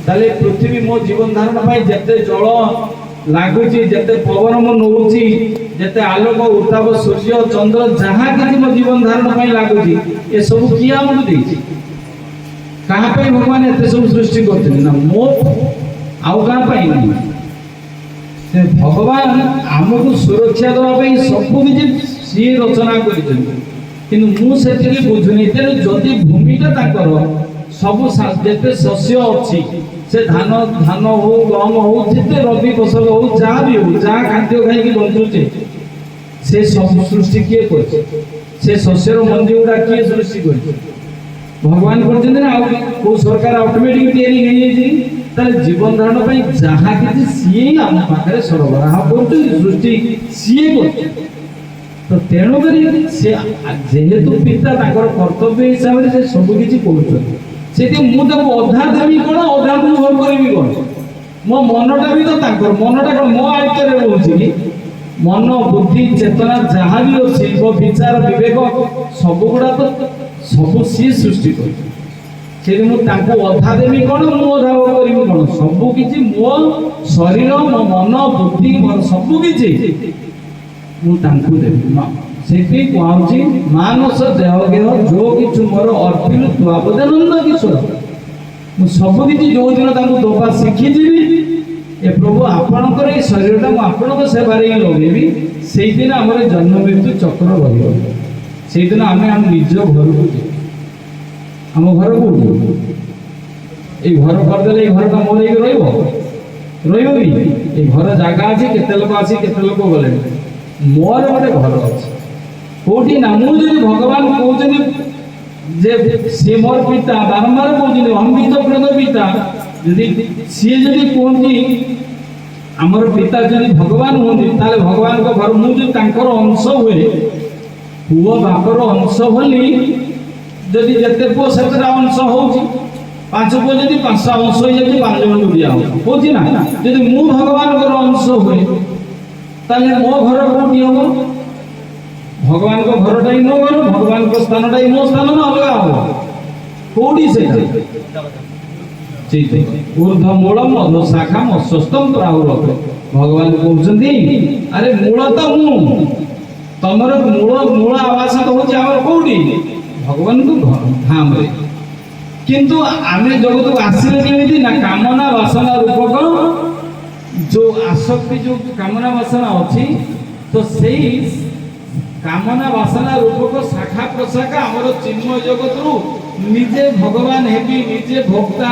ताले पृथ्वी मो जीवन धारण पाई जते जल लागुची जते पवन मो नउची जते आलोक उताप सूर्य चंद्र जहाँ किसी मो जीवन धारण पाई लागुची ये सब किया हमको देछि कहाँ पे भगवान एते सब सृष्टि करथिन ना मो आउ कहाँ पाई नहीं से भगवान हमको सुरक्षा देवा पाई सब किछि सी रचना करिछन किंतु मु सेतिके बुझुनी तेनु जदि भूमिका ताकर सब जेते शस्य अछि से धान धान हो गम हो जिते रबी फसल हो जहाँ भी हो जहाँ खाद्य खाई बंचुचे से सब सृष्टि किए कर से शस्यर मंदी गुड़ा किए सृष्टि कर भगवान कर सरकार ऑटोमेटिक तैयारी नहीं जाए जीवन धारण पाई जहाँ कि सी आम पाखे सरबराह कर सृष्टि सी कर तो तेणुक जेहेतु पिता कर्तव्य हिसाब से सब किसी कर अधा देवी कौन अधा भोग करी कौन मो मनटा भी तो मनटा कौन मो आयत्त रोचे मन बुद्धि चेतना जहाँ भी अच्छी विचार विवेक सब गुड़ा तो सब सी सृष्टि कर अधा देवी कौन मु अधा भोग करी कौन सबकि मो शरीर मो मन बुद्धि सब किसी मुझे से कहूँ मानस देहगेह जो कि मोर अर्पिल द्वापदानंद किशोर मुझे सबकि जो दिन दबा शिखीजी ए प्रभु आपणकर ये शरीर आपण सेवार ही लगे से दिन आम जन्म मृत्यु चक्र रही दिन आम आम निज घर को आम घर कौटी घर करदे घर का मोर रही घर जगह अच्छी केते लोक आसी केते लोक गले मोर गोटे घर अच्छे कौटी ना मुझे भगवान कहते जे सी मोर पिता बारंबार कहते अमृत प्रद पिता यदि सी जदि कहती आमर पिता जदि भगवान होती ताले भगवान को घर मुझे अंश हुए पुओ बापर अंश भली जदि जिते पुओ से अंश हो पांच पुओ जदि पांचटा अंश हो जाए पांच जन को दिया होची ना जदि मु भगवान को अंश हुए ताले मो घर कौटी हम भगवान को घर टाइम मो घर भगवान को स्थान टाइम मो स्थान ना अलग हो कौटी से ठीक ऊर्ध मूलम अध शाखा मस्तम प्राहुर भगवान कहते अरे मूल तो मु तमर मूल मूल आवास तो होची हमर कौटी भगवान को धाम रे किंतु आमे जगत को आसिले केमिति ना कामना वासना रूपक जो आसक्ति जो कामना वासना अच्छी तो सही कामना वासना रूपक शाखा प्रशाखा आमर चिन्मय जगत रु निजे भगवान हेबी निजे भोक्ता